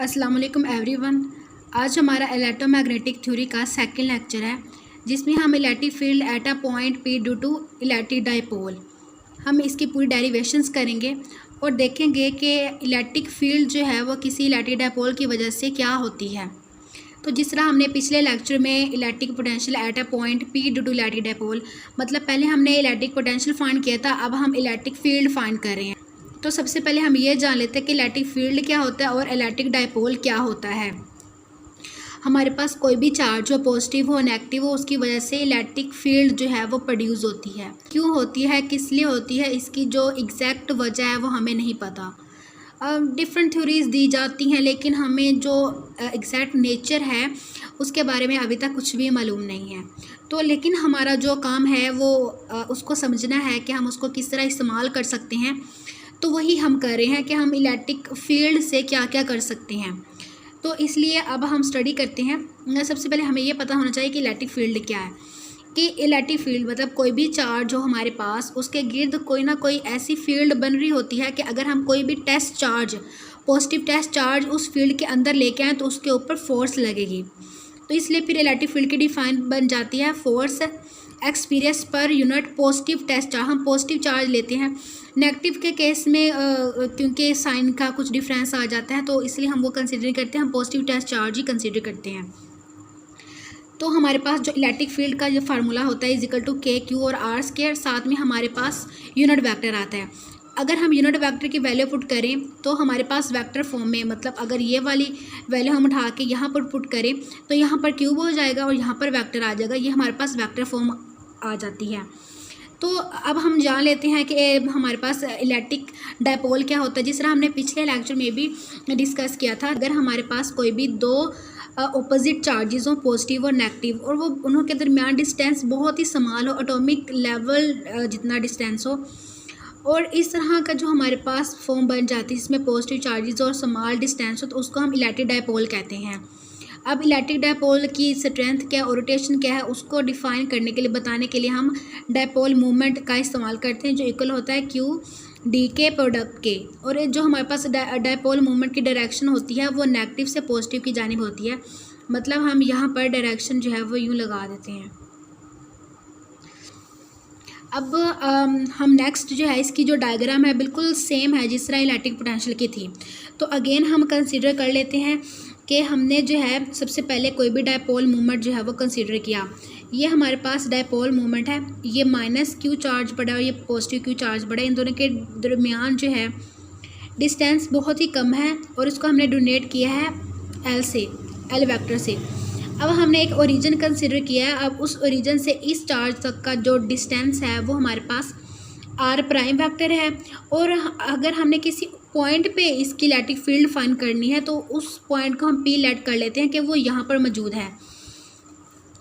अस्सलाम वालेकुम एवरीवन। आज हमारा इलेक्ट्रोमैग्नेटिक थ्योरी का सेकंड लेक्चर है, जिसमें हम electric field at a point P due to electric dipole हम इसकी पूरी डेरिवेशंस करेंगे और देखेंगे कि इलेक्ट्रिक फील्ड जो है वो किसी इलेक्ट्रिक डाइपोल की वजह से क्या होती है। तो जिस तरह हमने पिछले लेक्चर में electric potential at a point P due to electric dipole, मतलब पहले हमने इलेक्ट्रिक पोटेंशियल फाइंड किया था, अब हम इलेक्ट्रिक फील्ड फाइंड कर रहे हैं। तो सबसे पहले हम ये जान लेते हैं कि इलेक्ट्रिक फील्ड क्या होता है और इलेक्ट्रिक डाइपोल क्या होता है। हमारे पास कोई भी चार्ज हो, पॉजिटिव हो नेगेटिव हो, उसकी वजह से इलेक्ट्रिक फील्ड जो है वो प्रोड्यूस होती है। क्यों होती है, किस लिए होती है, इसकी जो एग्जैक्ट वजह है वो हमें नहीं पता। डिफरेंट थ्योरीज दी जाती हैं, लेकिन हमें जो एग्जैक्ट नेचर है उसके बारे में अभी तक कुछ भी मालूम नहीं है। तो लेकिन हमारा जो काम है वो उसको समझना है कि हम उसको किस तरह इस्तेमाल कर सकते हैं। तो वही हम कर रहे हैं कि हम इलेक्ट्रिक फील्ड से क्या क्या कर सकते हैं। तो इसलिए अब हम स्टडी करते हैं। सबसे पहले हमें ये पता होना चाहिए कि इलेक्ट्रिक फील्ड क्या है। कि इलेक्ट्रिक फील्ड मतलब कोई भी चार्ज हो हमारे पास, उसके गिर्द कोई ना कोई ऐसी फील्ड बन रही होती है कि अगर हम कोई भी test charge, positive test charge उस फील्ड के अंदर लेके आएँ तो उसके ऊपर फोर्स लगेगी। तो इसलिए फिर इलेक्ट्रिक फील्ड की डिफाइन बन जाती है फोर्स एक्सपीरियंस पर यूनिट पॉजिटिव टेस्ट चार्ज। हम पॉजिटिव चार्ज लेते हैं, नेगेटिव के केस में क्योंकि साइन का कुछ डिफरेंस आ जाता है तो इसलिए हम वो कंसिडर करते हैं, हम पॉजिटिव टेस्ट चार्ज ही कंसिडर करते हैं। तो हमारे पास जो इलेक्ट्रिक फील्ड का जो फार्मूला होता है इजिकल टू के क्यू और आर स्क्वायर, साथ में हमारे पास यूनिट वेक्टर आता है। अगर हम यूनिट वेक्टर की वैल्यू पुट करें तो हमारे पास वेक्टर फॉर्म में, मतलब अगर ये वाली वैल्यू हम उठा के यहाँ पर पुट करें तो यहाँ पर क्यूब हो जाएगा और यहाँ पर वेक्टर आ जाएगा, ये हमारे पास वेक्टर फॉर्म आ जाती है। तो अब हम जान लेते हैं कि हमारे पास इलेक्ट्रिक डाइपोल क्या होता है। जिस तरह हमने पिछले लेक्चर में भी डिस्कस किया था, अगर हमारे पास कोई भी दो ऑपोजिट चार्जेस हो, पॉजिटिव और नेगेटिव, और वो उन्हों के दरमियान डिस्टेंस बहुत ही स्मॉल हो, एटॉमिक लेवल जितना डिस्टेंस हो, और इस तरह का जो हमारे पास फॉर्म बन जाती है इसमें पॉजिटिव चार्जेस और स्मॉल डिस्टेंस हो, तो उसको हम इलेक्ट्रिक डाइपोल कहते हैं। अब इलेक्ट्रिक डाइपोल की स्ट्रेंथ क्या और रोटेशन क्या है उसको डिफाइन करने के लिए, बताने के लिए हम डाइपोल मूवमेंट का इस्तेमाल करते हैं, जो इक्वल होता है क्यू डी के प्रोडक्ट के। और जो हमारे पास डाइपोल मूवमेंट की डायरेक्शन होती है वो नेगेटिव से पॉजिटिव की जानिब होती है। मतलब हम यहाँ पर डायरेक्शन जो है वो यूँ लगा देते हैं। अब हम नेक्स्ट जो है इसकी जो डायग्राम है बिल्कुल सेम है जिस तरह इलेक्ट्रिक पोटेंशियल की थी। तो अगेन हम कंसीडर कर लेते हैं कि हमने जो है सबसे पहले कोई भी डाइपोल मूवमेंट जो है वो कंसीडर किया। ये हमारे पास डाइपोल मूवमेंट है, ये माइनस क्यू चार्ज पड़ा और ये पॉजिटिव क्यू चार्ज पड़ा, इन दोनों के दरमियान जो है डिस्टेंस बहुत ही कम है और इसको हमने डोनेट किया है एल से, एल वेक्टर से। अब हमने एक ओरिजिन कंसिडर किया है। अब उस ओरिजिन से इस चार्ज तक का जो डिस्टेंस है वो हमारे पास आर प्राइम वेक्टर है, और अगर हमने किसी पॉइंट पे इसकी इलेक्ट्रिक फील्ड फाइंड करनी है तो उस पॉइंट को हम पी लेट कर लेते हैं कि वो यहाँ पर मौजूद है।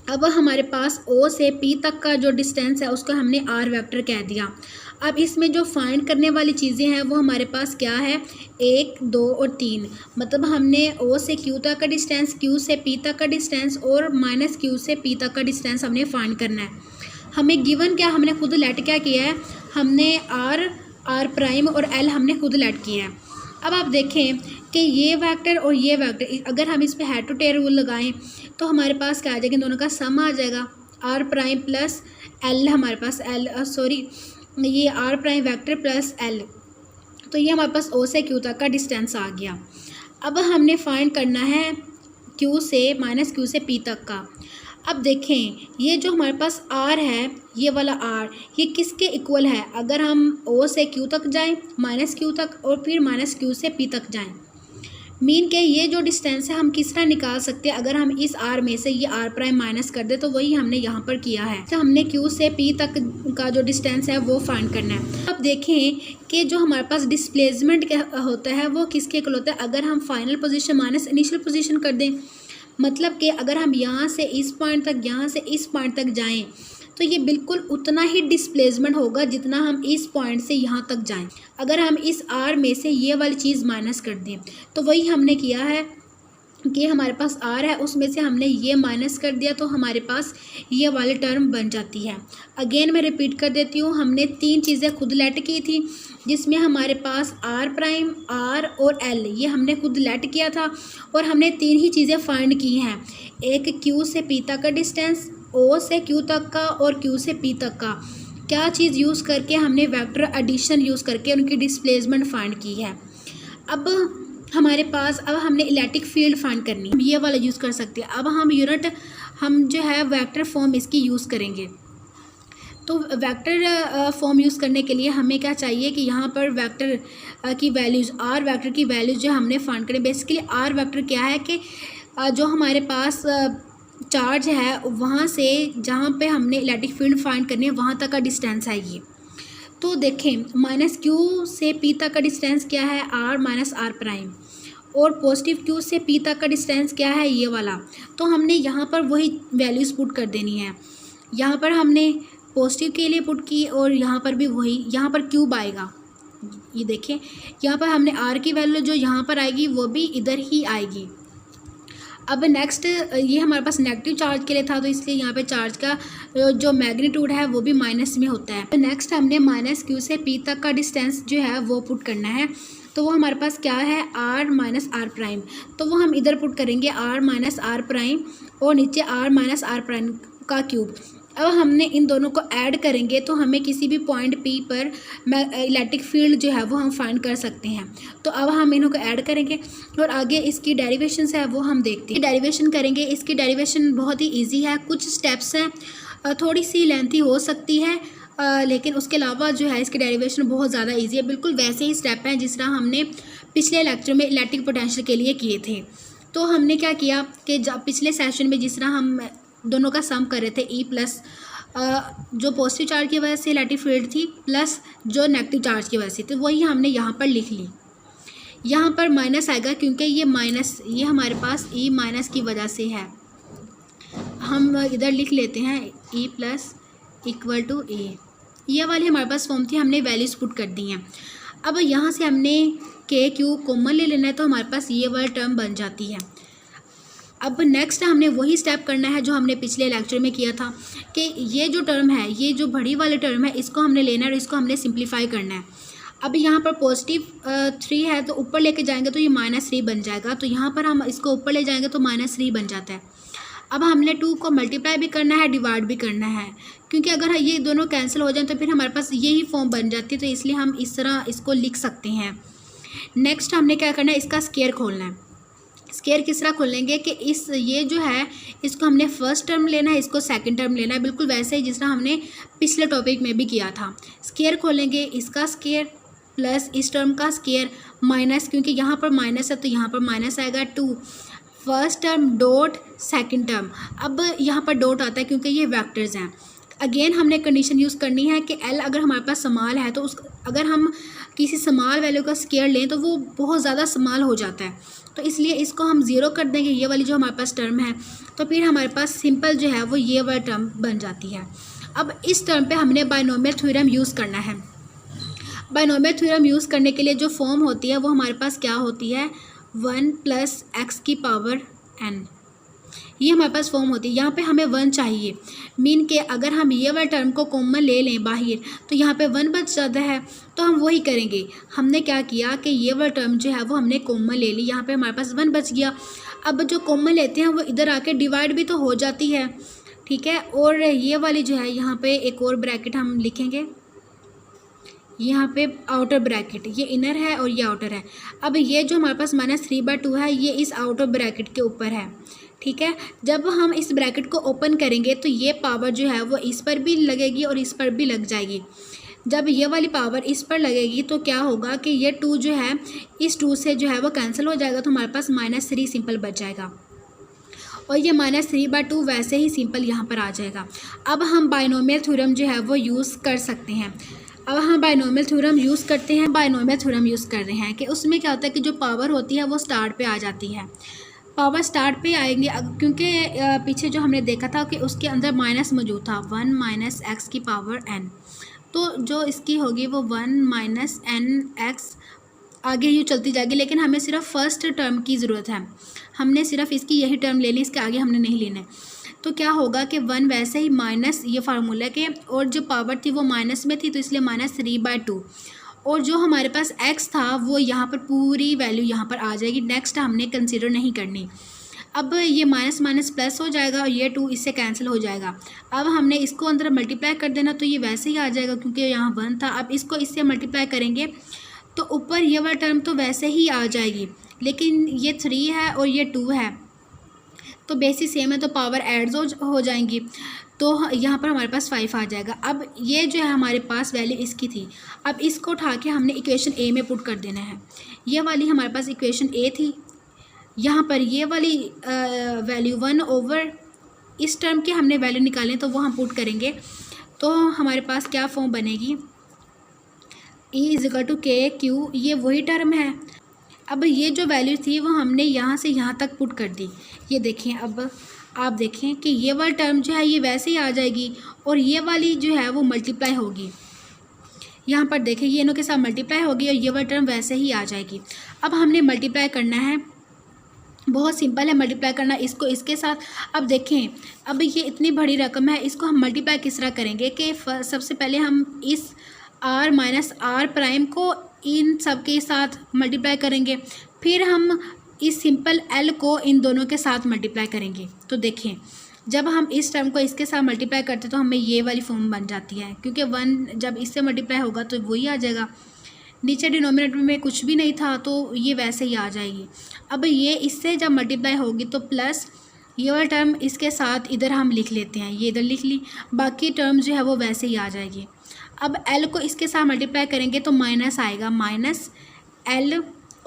अब हमारे पास ओ से पी तक का जो डिस्टेंस है उसको हमने आर वेक्टर कह दिया। अब इसमें जो फाइंड करने वाली चीज़ें हैं वो हमारे पास क्या है, 1, 2 और 3। मतलब हमने ओ से क्यू तक का डिस्टेंस, क्यू से पी तक का डिस्टेंस और माइनस क्यू से पी तक का डिस्टेंस हमने फाइंड करना है। हमें गिवन क्या, हमने खुद लेट क्या किया है, हमने आर प्राइम और एल हमने खुद लेट किया है। अब आप देखें कि ये वेक्टर और ये वेक्टर, अगर हम इस पर हेड टू टेल रूल लगाएं तो हमारे पास क्या आ जाएगा, दोनों का सम आ जाएगा, आर प्राइम प्लस एल, हमारे पास ये R prime vector plus L. तो ये हमारे पास ओ से क्यू तक का डिस्टेंस आ गया। अब हमने फाइंड करना है क्यू से माइनस क्यू से पी तक का। अब देखें ये जो हमारे पास आर है, ये वाला आर, ये किसके इक्वल है, अगर हम ओ से क्यू तक जाएं, माइनस क्यू तक, और फिर माइनस क्यू से पी तक जाएं। मीन के ये जो डिस्टेंस है हम किस तरह निकाल सकते हैं, अगर हम इस आर में से ये आर प्राइम माइनस कर दे तो वही हमने यहाँ पर किया है। तो हमने क्यू से पी तक का जो डिस्टेंस है वो फाइंड करना है। अब देखें कि जो हमारे पास डिस्प्लेसमेंट होता है वो किसके इक्वल होता है, अगर हम final position minus initial position कर दें, मतलब कि अगर हम यहाँ से इस पॉइंट तक, यहाँ से इस पॉइंट तक जाएं तो ये बिल्कुल उतना ही डिस्प्लेसमेंट होगा जितना हम इस पॉइंट से यहाँ तक जाएं। अगर हम इस आर में से ये वाली चीज़ माइनस कर दें तो वही हमने किया है कि हमारे पास आर है, उसमें से हमने ये माइनस कर दिया तो हमारे पास ये वाली टर्म बन जाती है। अगेन मैं रिपीट कर देती हूँ, हमने 3 चीज़ें खुद लेट की थी, जिसमें हमारे पास आर प्राइम, आर और एल, ये हमने खुद लेट किया था और हमने 3 ही चीज़ें फाइंड की हैं। एक क्यू से पी तक का डिस्टेंस, ओ से क्यू तक का और क्यू से पी तक का। क्या चीज़ यूज़ करके हमने वेक्टर एडिशन यूज़ करके उनकी डिस्प्लेसमेंट फाइंड की है। अब हमारे पास, अब हमने इलेक्ट्रिक फील्ड फाइंड करनी है, ये वाला यूज़ कर सकते हैं। अब हम यूनिट, हम जो है वेक्टर फॉर्म इसकी यूज़ करेंगे। तो वेक्टर फॉर्म यूज़ करने के लिए हमें क्या चाहिए कि यहाँ पर वेक्टर की वैल्यूज़, आर वेक्टर की वैल्यूज़ जो हमने फाइंड करें। बेसिकली आर वेक्टर क्या है कि जो हमारे पास चार्ज है वहाँ से जहाँ पे हमने इलेक्ट्रिक फील्ड फाइंड करनी है वहाँ तक का डिस्टेंस है ये। तो देखें, माइनस क्यू से पी तक का डिस्टेंस क्या है, आर माइनस आर प्राइम, और पॉजिटिव क्यू से पी तक का डिस्टेंस क्या है, ये वाला। तो हमने यहाँ पर वही वैल्यूज़ पुट कर देनी है। यहाँ पर हमने पॉजिटिव के लिए पुट की और यहाँ पर भी वही, यहाँ पर क्यूब आएगा, ये देखें। यहाँ पर हमने आर की वैल्यू जो यहाँ पर आएगी वो भी इधर ही आएगी। अब नेक्स्ट, ये हमारे पास नेगेटिव चार्ज के लिए था, तो इसलिए यहाँ पे चार्ज का जो मैग्नीट्यूड है वो भी माइनस में होता है। तो नेक्स्ट हमने माइनस क्यू से पी तक का डिस्टेंस जो है वो पुट करना है। तो वो हमारे पास क्या है, आर माइनस आर प्राइम, तो वो हम इधर पुट करेंगे आर माइनस आर प्राइम और नीचे आर माइनस आर प्राइम का क्यूब। अब हमने इन दोनों को ऐड करेंगे तो हमें किसी भी पॉइंट पी पर इलेक्ट्रिक फील्ड जो है वो हम फाइंड कर सकते हैं। तो अब हम इन्हों को ऐड करेंगे और आगे इसकी डेरिवेशन है वो हम देखते हैं। डेरिवेशन करेंगे, इसकी डेरिवेशन बहुत ही इजी है, कुछ स्टेप्स हैं, थोड़ी सी लेंथी हो सकती है, लेकिन उसके अलावा जो है इसकी डेरिवेशन बहुत ज़्यादा ईजी है। बिल्कुल वैसे ही स्टेप हैं जिस तरह हमने पिछले लेक्चर में इलेक्ट्रिक पोटेंशियल के लिए किए थे। तो हमने क्या किया कि पिछले सेशन में जिस तरह हम दोनों का सम कर रहे थे, ई प्लस जो पॉजिटिव चार्ज की वजह से इलेक्ट्रिक फील्ड थी प्लस जो नेगेटिव चार्ज की वजह से, तो वही हमने यहाँ पर लिख ली। यहाँ पर माइनस आएगा क्योंकि ये माइनस, ये हमारे पास ई माइनस की वजह से है। हम इधर लिख लेते हैं ई प्लस इक्वल टू ए, ये वाली हमारे पास फॉर्म थी, हमने वैल्यूज पुट कर दी हैं। अब यहाँ से हमने के क्यू कॉमन ले लेना है तो हमारे पास ये वाली टर्म बन जाती है। अब नेक्स्ट हमने वही स्टेप करना है जो हमने पिछले लेक्चर में किया था कि ये जो टर्म है, ये जो बड़ी वाली टर्म है, इसको हमने लेना है और इसको हमने सिंप्लीफाई करना है। अब यहाँ पर पॉजिटिव 3 है तो ऊपर लेके जाएंगे तो ये -3 बन जाएगा, तो यहाँ पर हम इसको ऊपर ले जाएंगे तो -3 बन जाता है। अब हमने 2 को मल्टीप्लाई भी करना है, डिवाइड भी करना है, क्योंकि अगर ये दोनों कैंसिल हो जाए तो फिर हमारे पास यही फॉर्म बन जाती है, तो इसलिए हम इस तरह इसको लिख सकते हैं। नेक्स्ट हमने क्या करना है, इसका स्क्वायर खोलना है। स्क्वायर किस तरह खोलेंगे कि ये जो है इसको हमने फर्स्ट टर्म लेना है, इसको सेकंड टर्म लेना है, बिल्कुल वैसे ही जिस तरह हमने पिछले टॉपिक में भी किया था। स्क्वायर खोलेंगे, इसका स्क्वायर प्लस इस टर्म का स्क्वायर माइनस, क्योंकि यहाँ पर माइनस है तो यहाँ पर माइनस आएगा 2, first term dot second term. अब यहाँ पर डॉट आता है क्योंकि ये वेक्टर्स हैं। अगेन हमने कंडीशन यूज़ करनी है कि एल अगर हमारे पास स्मॉल है तो अगर हम किसी स्मॉल वैल्यू का स्क्वायर लें तो वो बहुत ज़्यादा स्मॉल हो जाता है, तो इसलिए इसको हम 0 कर देंगे, ये वाली जो हमारे पास टर्म है, तो फिर हमारे पास सिंपल जो है वो ये वाली टर्म बन जाती है। अब इस टर्म पे हमने बाइनोमियल थ्योरम यूज़ करना है। बाइनोमियल थ्योरम यूज़ करने के लिए जो फॉर्म होती है वो हमारे पास क्या होती है, 1 + x की पावर n, ये हमारे पास फॉर्म होती है। यहाँ पे हमें 1 चाहिए, मीन के अगर हम ये वाले टर्म को कॉमन ले लें बाहर तो यहाँ पे 1 बच जाता है, तो हम वही करेंगे। हमने क्या किया कि ये वाला टर्म जो है वो हमने कॉमन ले ली, यहाँ पे हमारे पास 1 बच गया। अब जो कॉमन लेते हैं वो इधर आके डिवाइड भी तो हो जाती है, ठीक है। और ये वाली जो है यहाँ पे एक और ब्रैकेट हम लिखेंगे, यहाँ पे आउटर ब्रैकेट, ये इनर है और ये आउटर है। अब ये जो हमारे पास -3/2 है ये इस आउटर ब्रैकेट के ऊपर है, ठीक है। जब हम इस ब्रैकेट को ओपन करेंगे तो ये पावर जो है वो इस पर भी लगेगी और इस पर भी लग जाएगी। जब ये वाली पावर इस पर लगेगी तो क्या होगा कि ये 2 जो है इस 2 से जो है वो कैंसिल हो जाएगा, तो हमारे पास -3 सिंपल बच जाएगा और ये -3/2 वैसे ही सिंपल यहाँ पर आ जाएगा। अब हम बाइनोमियल थ्योरम जो है वो यूज़ कर सकते हैं। अब हम बाइनोमियल थ्योरम यूज़ करते हैं, बाइनोमियल थ्योरम यूज़ कर रहे हैं कि उसमें क्या होता है कि जो पावर होती है वो स्टार्ट पे आ जाती है। पावर स्टार्ट पे आएंगे क्योंकि पीछे जो हमने देखा था कि उसके अंदर माइनस मौजूद था, 1 - x की पावर n, तो जो इसकी होगी वो 1 - n x आगे यूँ चलती जाएगी, लेकिन हमें सिर्फ फर्स्ट टर्म की ज़रूरत है, हमने सिर्फ इसकी यही टर्म ले ली, इसके आगे हमने नहीं लेना है। तो क्या होगा कि 1 वैसे ही माइनस ये फार्मूला के, और जो पावर थी वो माइनस में थी तो इसलिए -3/2, और जो हमारे पास x था वो यहाँ पर पूरी वैल्यू यहाँ पर आ जाएगी, नेक्स्ट हमने कंसीडर नहीं करनी। अब ये माइनस माइनस प्लस हो जाएगा और ये 2 इससे कैंसिल हो जाएगा। अब हमने इसको अंदर मल्टीप्लाई कर देना तो ये वैसे ही आ जाएगा क्योंकि यहाँ 1 था। अब इसको इससे मल्टीप्लाई करेंगे तो ऊपर ये वाला टर्म तो वैसे ही आ जाएगी, लेकिन ये 3 है और ये 2 है तो बेसिस सेम है तो पावर एड्स हो जाएंगी, तो यहाँ पर हमारे पास 5 आ जाएगा। अब ये जो है हमारे पास वैल्यू इसकी थी, अब इसको उठा के हमने इक्वेशन ए में पुट कर देना है। ये वाली हमारे पास इक्वेशन ए थी, यहाँ पर ये वाली वैल्यू 1/, इस टर्म की हमने वैल्यू निकालें तो वो हम पुट करेंगे, तो हमारे पास क्या फॉर्म बनेगी, E=KQ, ये वही टर्म है। अब ये जो वैल्यू थी वो हमने यहाँ से यहाँ तक पुट कर दी। ये देखें, अब आप देखें कि ये वाली टर्म जो है ये वैसे ही आ जाएगी और ये वाली जो है वो मल्टीप्लाई होगी। यहाँ पर देखें ये इनों के साथ मल्टीप्लाई होगी और ये वाली टर्म वैसे ही आ जाएगी। अब हमने मल्टीप्लाई करना है, बहुत सिंपल है मल्टीप्लाई करना इसको इसके साथ। अब देखें, अब ये इतनी बड़ी रकम है, इसको हम मल्टीप्लाई किस तरह करेंगे कि सबसे पहले हम इस r माइनस आर प्राइम को इन सब के साथ मल्टीप्लाई करेंगे, फिर हम इस सिंपल l को इन दोनों के साथ मल्टीप्लाई करेंगे। तो देखें जब हम इस टर्म को इसके साथ मल्टीप्लाई करते तो हमें ये वाली फॉर्म बन जाती है, क्योंकि 1 जब इससे मल्टीप्लाई होगा तो वही आ जाएगा। नीचे डिनोमिनेटर में कुछ भी नहीं था तो ये वैसे ही आ जाएगी। अब ये इससे जब मल्टीप्लाई होगी तो प्लस ये वाला टर्म इसके साथ इधर हम लिख लेते हैं, ये इधर लिख ली, बाकी टर्म जो है वो वैसे ही आ जाएगी। अब l को इसके साथ मल्टीप्लाई करेंगे तो माइनस आएगा,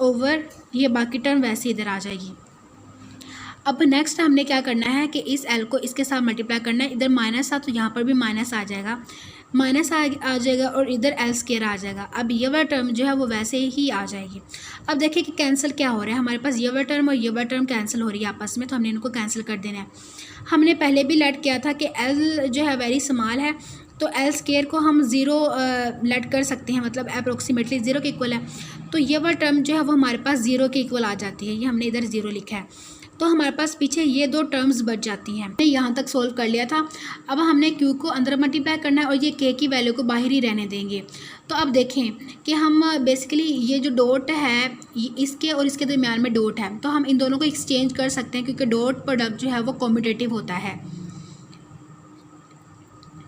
-L/, ये बाकी टर्म वैसे इधर आ जाएगी। अब नेक्स्ट हमने क्या करना है कि इस l को इसके साथ मल्टीप्लाई करना है, इधर माइनस था तो यहाँ पर भी माइनस आ जाएगा, माइनस आ जाएगा और इधर l² आ जाएगा। अब ये वाला टर्म जो है वो वैसे ही आ जाएगी। अब देखिए कि कैंसिल क्या हो रहा है, हमारे पास ये वाला टर्म और ये वाला टर्म कैंसिल हो रही है आपस में, तो हमने इनको कैंसिल कर देना है। हमने पहले भी लेट किया था कि l जो है वेरी स्मॉल है तो l² को हम 0 लेट कर सकते हैं, मतलब अप्रोक्सीमेटली 0 के इक्वल है, तो ये वाला टर्म जो है वो हमारे पास 0 के इक्वल आ जाती है। ये हमने इधर 0 लिखा है तो हमारे पास पीछे ये 2 टर्म्स बच जाती हैं। हमने यहाँ तक सोल्व कर लिया था। अब हमने q को अंदर मल्टीप्लाई करना है और ये k की वैल्यू को बाहर ही रहने देंगे। तो अब देखें कि हम बेसिकली ये जो डॉट है इसके और इसके दरमियान में डॉट है, तो हम इन दोनों को एक्सचेंज कर सकते हैं क्योंकि डॉट प्रोडक्ट जो है वो कॉम्यूटेटिव होता है।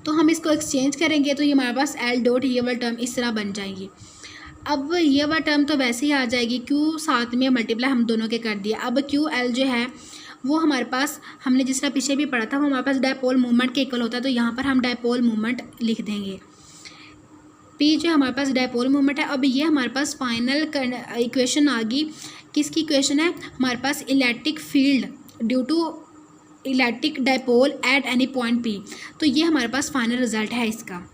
तो हम इसको एक्सचेंज करेंगे तो ये हमारे पास l डॉट ये वाला टर्म इस तरह बन जाएगी। अब ये वाला टर्म तो वैसे ही आ जाएगी, q साथ में मल्टीप्लाई हम दोनों के कर दिया। अब QL जो है वो हमारे पास हमने जिस तरह पीछे भी पढ़ा था वो हमारे पास डायपोल मूवमेंट के इक्वल होता है, तो यहाँ पर हम डायपोल मूवमेंट लिख देंगे। P जो हमारे पास डायपोल मूवमेंट है। अब ये हमारे पास फाइनल इक्वेशन आ गई, किसकी इक्वेशन है, हमारे पास electric field due to electric dipole at any point P। तो ये हमारे पास फाइनल रिजल्ट है इसका।